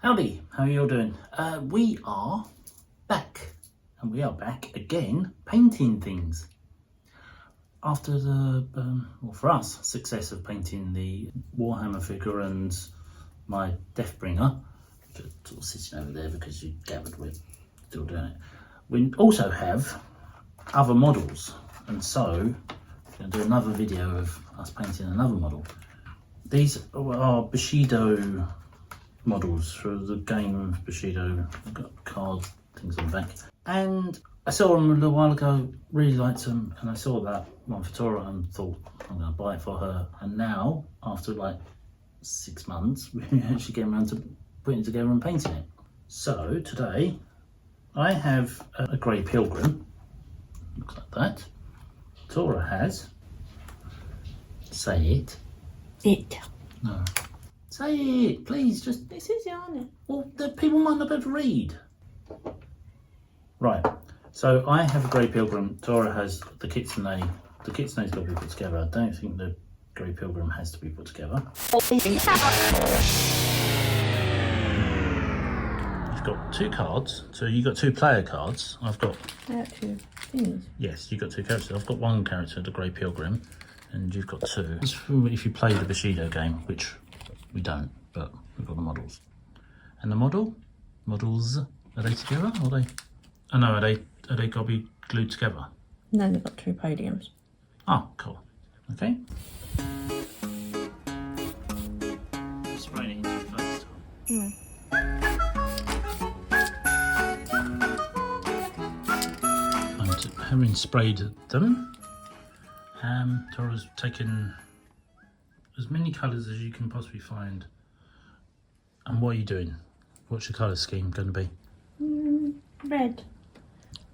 Howdy, how are you all doing? We are back, and we are back again painting things. After the, well for us, success of painting the Warhammer figure and my Deathbringer, which are sort of sitting over there because you gathered we're still doing it. We also have other models, and so I'm going to do another video of us painting another model. These are Bashido models for the game of Bashido. I've got card things on the back. And I saw them a little while ago, really liked them, and I saw that one for Tora and thought I'm going to buy it for her. And now, after like 6 months, we're actually getting around to putting it together and painting it. So today, I have a Grey Pilgrim, looks like that. Tora has, say it. It. No. Say it, please, just... It says it on it. Well, the people might not be able to read. Right, so I have a Grey Pilgrim, Tora has the Kitsune. The Kitsune's got to be put together. I don't think the Grey Pilgrim has to be put together. You've got 2 cards, so you've got 2 player cards. I've got... I got 2 things. Yes, you've got 2 characters. I've got 1 character, the Grey Pilgrim, and you've got 2. It's for if you play the Bashido game, which we don't, but we've got the models. And the models, are they together? Or are they? Oh no, are they got to be glued together? No, they've got 2 podiums. Oh, cool. Okay. Spraying it into your face. And having sprayed them, Tora's taken as many colours as you can possibly find. And what are you doing? What's your colour scheme going to be? Red,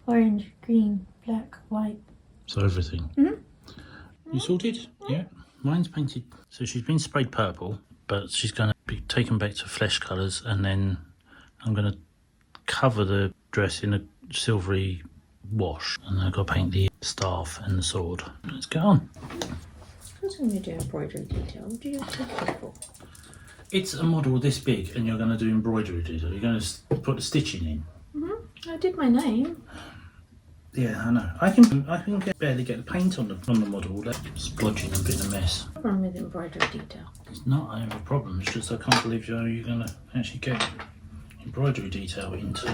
orange, green, black, white. So everything. You sorted? Yeah. Mine's painted. So she's been sprayed purple, but she's going to be taken back to flesh colours, and then I'm going to cover the dress in a silvery wash, and I've got to paint the staff and the sword. Let's get on. I was going to do embroidery detail. What do you do for? It's a model this big, and you're going to do embroidery detail. You're going to put the stitching in. I did my name. Yeah, I know. I can barely get the paint on the model. That's splodging and being a mess. Problem with embroidery detail. It's not I have a problem. It's just I can't believe you're going to actually get embroidery detail into.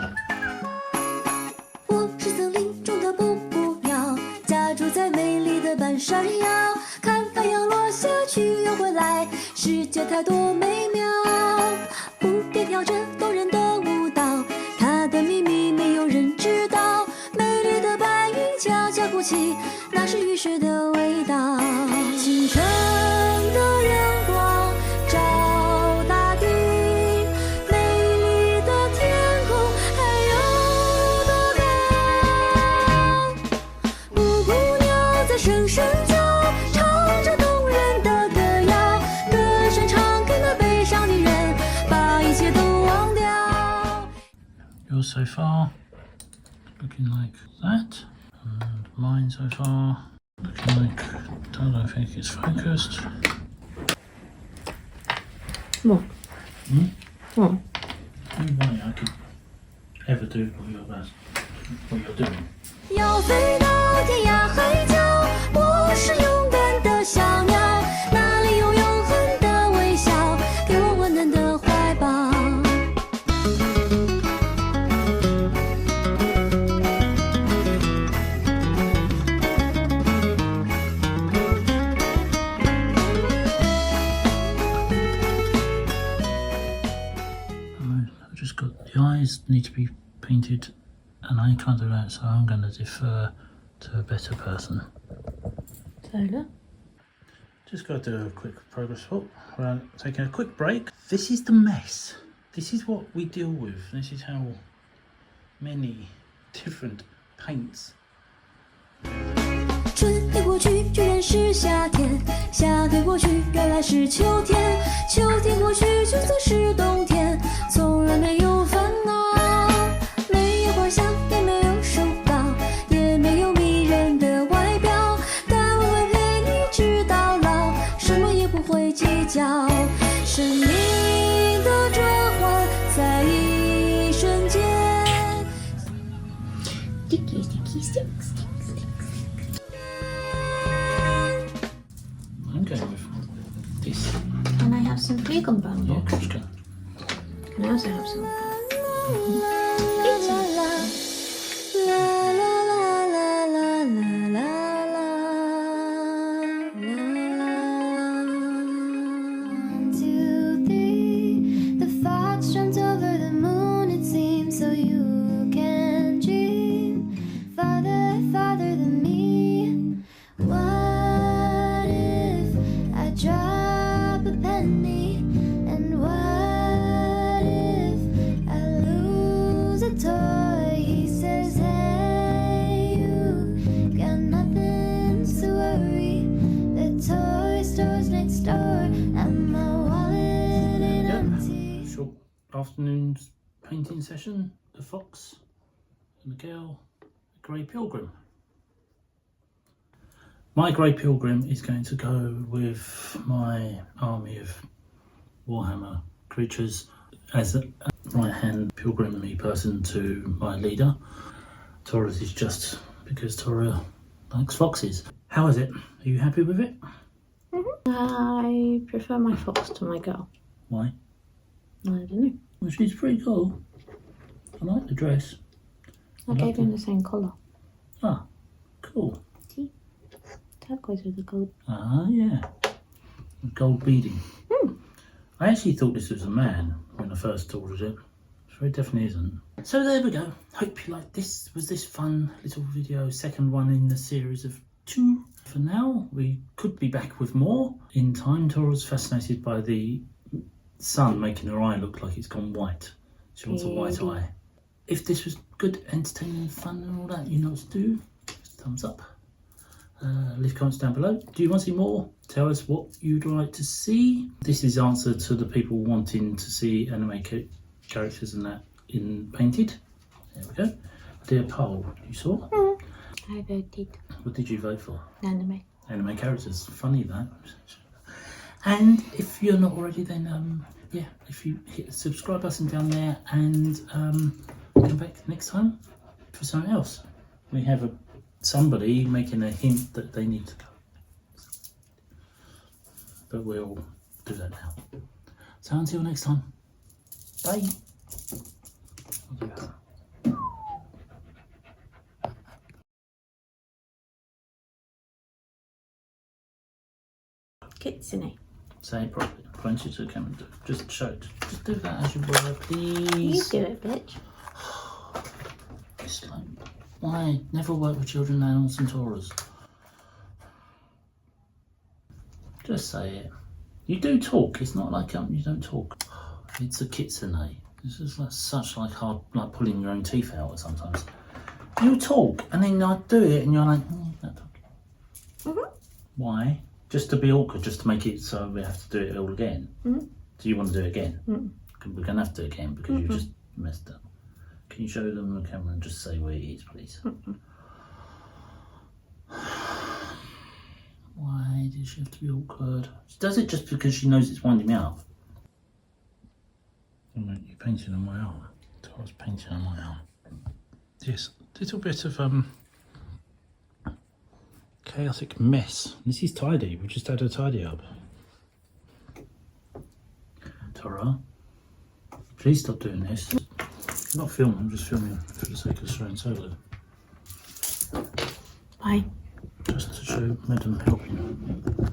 我是森林中的布谷鸟，家住在美丽的半山腰，看太阳落下去又回来，世界太多美妙。蝴蝶跳着动人的舞蹈，它的秘密没有人知道。美丽的白云悄悄鼓起，那是雨水的味道。清晨的阳光照大地，美丽的天空还有多高？布谷鸟在声声叫，唱着动人的歌谣，歌声唱给那悲伤的人，把一切都忘掉。 Yours so far looking like that, and mine so far looking like, don't think it's focused. What? What? No way I could ever do what you're doing. 要飞到天涯海角，我是勇敢的小鸟，那里有永恒的微笑，给我温暖的怀抱。I just got the eyes need to be painted, and I can't do that, so I'm going to defer to a better person. Taylor? Just got to do a quick progress report. We're taking a quick break. This is the mess. This is what we deal with. This is how many different paints. 春天过去，居然是夏天；夏天过去，原来是秋天；秋天过去，就算是冬天，从来没有烦恼，没有花香，也没有手稿，也没有迷人的外表，但我会陪你直到老，什么也不会计较。生命的转换在 Can I also have some? Afternoon's painting session, the fox and the girl, the Grey Pilgrim. My Grey Pilgrim is going to go with my army of Warhammer creatures as a right-hand pilgrim-y person to my leader. Tora's is just because Tora likes foxes. How is it? Are you happy with it? I prefer my fox to my girl. Why? I don't know. Well, she's pretty cool. I like the dress. I gave him the same colour. Ah, cool. See? Turquoise with the gold. Ah, yeah. Gold beading. I actually thought this was a man when I first ordered it. It very definitely isn't. So there we go. Hope you liked this. Was this fun little video? Second one in the series of 2. For now, we could be back with more in time. Tora's fascinated by the sun making her eye look like it's gone white. She wants a white eye. If this was good, entertaining, fun and all that, you know what to do. Just thumbs up. Leave comments down below. Do you want to see more? Tell us what you'd like to see. This is answer to the people wanting to see anime characters and that in painted. There we go. I did a poll. You saw? I voted. What did you vote for? Anime. Anime characters. Funny that. And if you're not already, then yeah, if you hit the subscribe button down there and come back next time for something else. We have somebody making a hint that they need to go, but we'll do that now. So until next time, bye. Kitsune. Say it properly. Point it to the camera. Just show it. Just do that as you were, please. You do it, bitch. It's like, why? Never work with children, animals and Toras. Just say it. You do talk. It's not like you don't talk. It's a Kitsune. This is like such like hard, like pulling your own teeth out sometimes. You talk and then I do it and you're like, not talking. Why? Just to be awkward, just to make it so we have to do it all again. Do you want to do it again? We're going to have to do it again because you just messed up. Can you show them the camera and just say where it is, please? Why does she have to be awkward? She does it just because she knows it's winding me up. You painted on my arm. I was painting on my arm. Yes, a little bit of chaotic mess. This is tidy. We just had a tidy up. Tora, please stop doing this. I'm not filming. I'm just filming for the sake of showing solo. Bye. Just to show Madam helping.